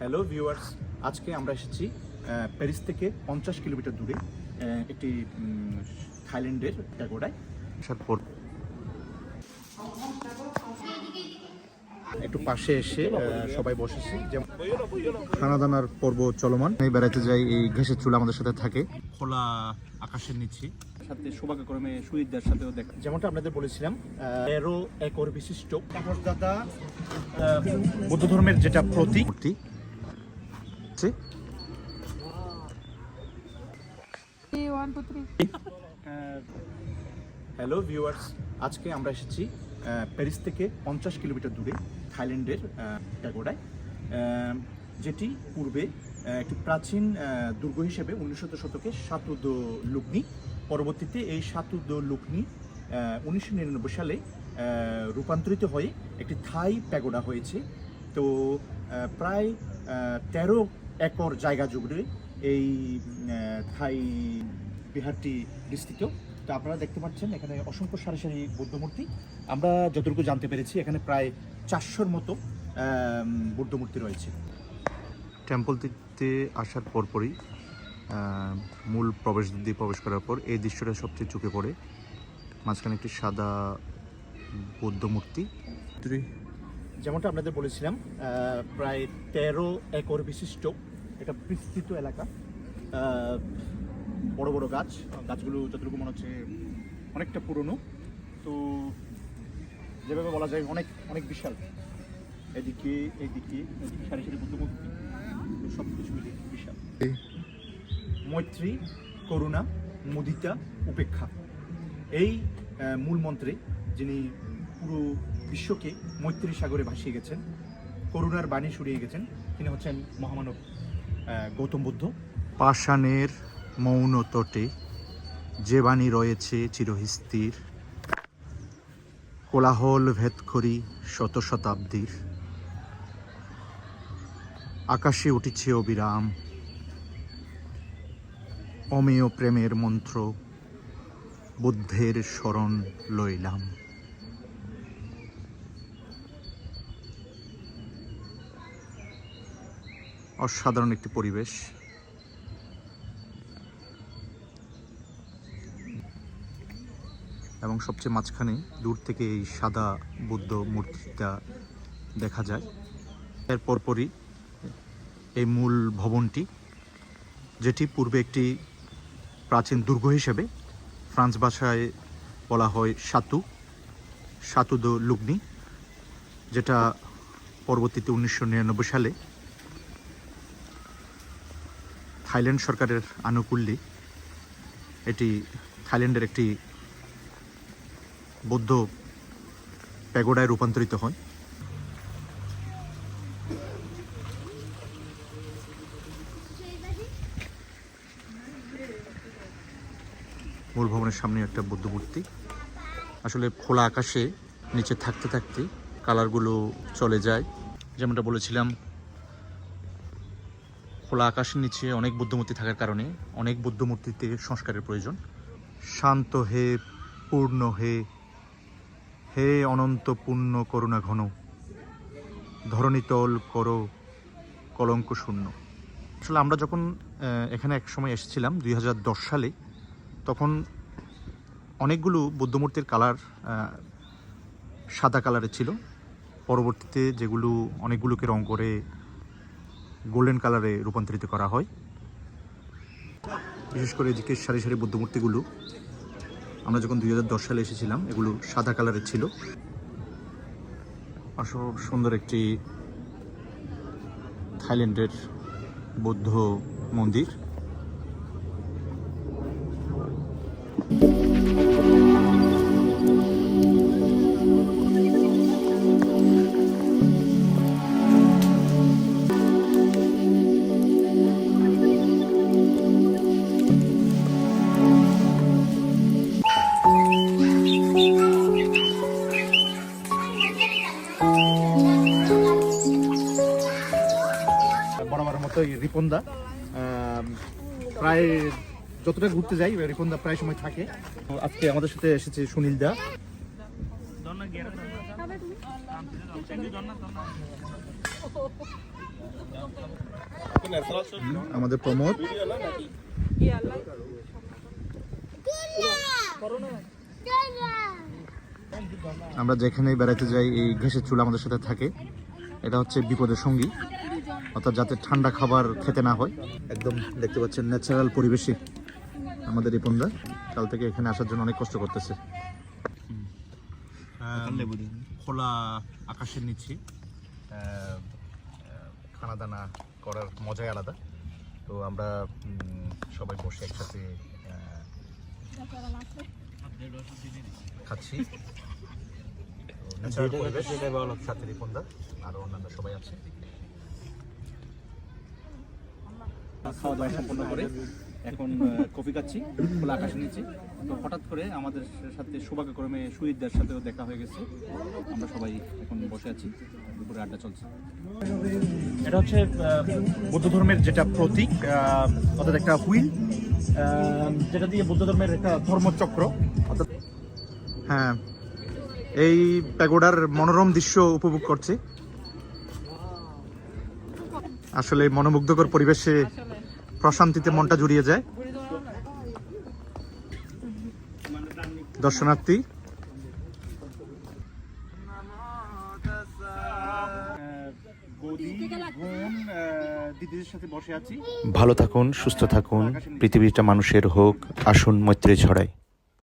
Hello viewers, আজকে আমরা এসেছি প্যারিস থেকে 50 কিলোমিটার দূরে একটি থাইল্যান্ডের প্যাগোডায়। একটু পাশে এসে সবাই বসেছি, যেমন খানা দানার পর্ব চলমান। বেড়াতে যাই, এই ঘেঁষের চুলা আমাদের সাথে থাকে, খোলা আকাশের নিচে সাথে সৌভাগ্যক্রমে সুইদদের সাথেও দেখা। যেমনটা আপনাদের বলেছিলাম, 13 একর বিশিষ্ট তাপসদাতা বৌদ্ধ ধর্মের যেটা প্রতীক। হ্যালো ভিউয়ার্স, আজকে আমরা এসেছি প্যারিস থেকে 50 কিলোমিটার দূরে থাইল্যান্ডের প্যাগোডায়, যেটি পূর্বে একটি প্রাচীন দুর্গ হিসেবে 19 শতকে সাতুদ লুকনি, পরবর্তীতে এই সাতুদ লুকনি 1999 সালে রূপান্তরিত হয়ে একটি থাই প্যাগোডা হয়েছে। তো প্রায় 13 একর জায়গা জুড়ে এই থাই বিহারটি বিস্তৃত। তো আপনারা দেখতে পাচ্ছেন এখানে অসংখ্য সারি সারি বৌদ্ধ মূর্তি। আমরা যতটুকু জানতে পেরেছি এখানে প্রায় 400-র মতো বৌদ্ধ মূর্তি রয়েছে। টেম্পলটিতে আসার পরপরই মূল প্রবেশ দিয়ে প্রবেশ করার পর এই দৃশ্যটা সবচেয়ে চোখে পড়ে। মাঝখানে একটি সাদা বৌদ্ধ মূর্তি। যেমনটা আপনাদের বলেছিলাম, প্রায় 13 একর বিশিষ্ট একটা বিস্তৃত এলাকা, বড় বড় গাছগুলো যতটুকু মনে হচ্ছে অনেকটা পুরনো। তো যেভাবে বলা যায় অনেক অনেক বিশাল। এদিকে সারি সারি বুদ্ধ মূর্তি, সব কিছু বিশাল। মৈত্রী, করুণা, মুদিতা, উপেক্ষা, এই মূল মন্ত্রে যিনি পুরো বিশ্বকে মৈত্রী সাগরে ভাসিয়ে গেছেন, করুণার বাণী ছড়িয়ে গেছেন, তিনি হচ্ছেন মহামানব গৌতম বুদ্ধ। পাষাণের মৌন তটে যে বাণী রয়েছে চিরস্থির, কোলাহল ভেদ করি শত শতাব্দীর, আকাশে উঠিছে অবিরাম অমেয় প্রেমের মন্ত্র, বুদ্ধের শরণ লইলাম। অসাধারণ একটি পরিবেশ। এবং সবচেয়ে মাঝখানে দূর থেকে এই সাদা বুদ্ধ মূর্তিটা দেখা যায়। এর পরপরই এই মূল ভবনটি, যেটি পূর্বে একটি প্রাচীন দুর্গ হিসেবে ফ্রান্স ভাষায় বলা হয় সাতুদ লুকনি, যেটা পরবর্তীতে 1999 সালে থাইল্যান্ড সরকারের আনুকূল্যে এটি থাইল্যান্ডের একটি বৌদ্ধ প্যাগোডায় রূপান্তরিত হয়। মূল ভবনের সামনে একটা বুদ্ধ মূর্তি। আসলে খোলা আকাশে নিচে থাকতে থাকতে কালারগুলো চলে যায়। যেমনটা বলেছিলাম, খোলা আকাশের নিচে অনেক বুদ্ধমূর্তি থাকার কারণে অনেক বুদ্ধমূর্তিতে সংস্কারের প্রয়োজন। শান্ত হে, পূর্ণ হে, হে অনন্ত পূর্ণ করুণা ঘন, ধরণীতল করো কলঙ্ক শূন্য। আসলে আমরা যখন এখানে এক সময় এসেছিলাম 2010 সালে, তখন অনেকগুলো বুদ্ধমূর্তির কালার সাদা কালারের ছিল। পরবর্তীতে যেগুলো অনেকগুলোকে রং করে গোল্ডেন কালারে রূপান্তরিত করা হয়। বিশেষ করে এদিকে সারি সারি বুদ্ধমূর্তিগুলো আমরা যখন 2010 সালে এসেছিলাম এগুলো সাদা কালারের ছিল। আসলে সুন্দর একটি থাইল্যান্ডের বৌদ্ধ মন্দির। বরাবর মতো রিপন্দা প্রায় যতটা ঘুরতে যাই রিপন্দা প্রায় সময় থাকে। আজকে আমাদের সাথে এসেছে সুনীল দা। আমাদের প্রমোদ, আমরা যেখানেই বেড়াতে যাই এই গ্যাসের চুলা আমাদের সাথে থাকে। এটা হচ্ছে বিপদের সঙ্গী, অর্থাৎ যাতে ঠান্ডা খাবার খেতে না হয়। একদম দেখতে পাচ্ছেন ন্যাচারাল পরিবেশে আমাদের রিপনদা কাল থেকে এখানে আসার জন্য অনেক কষ্ট করতেছে। খোলা আকাশের নিচে খানা দানা করার মজাই আলাদা। তো আমরা সবাই বসে একসাথে খাচ্ছি। সাথে রিপনদা আরো অন্যান্য সবাই আছে। খাওয়া দাওয়া সম্পন্ন করে এখন কফি খাচ্ছি খোলা আকাশের নিচে। তো হঠাৎ করে আমাদের সাথে সৌভাগ্যক্রমে সুইটদের সাথেও দেখা হয়ে গেছে। আমরা সবাই এখন বসে আছি, দুপুরে আড্ডা চলছে। এটা হচ্ছে বৌদ্ধ ধর্মের যেটা প্রতীক, অর্থাৎ একটা হুইল, যেটা দিয়ে বৌদ্ধ ধর্মের একটা ধর্মচক্র অর্থাৎ। হ্যাঁ, এই প্যাগোডার মনোরম দৃশ্য উপভোগ করছে। আসলে মনোমুগ্ধকর পরিবেশে প্রশান্তিতে মনটা জুড়িয়ে যায়। দর্শনার্থী দিদিদের সাথে বসে আছি। ভালো থাকুন, সুস্থ থাকুন, পৃথিবীটা মানুষের হোক, আসুন মৈত্রী ছড়াই।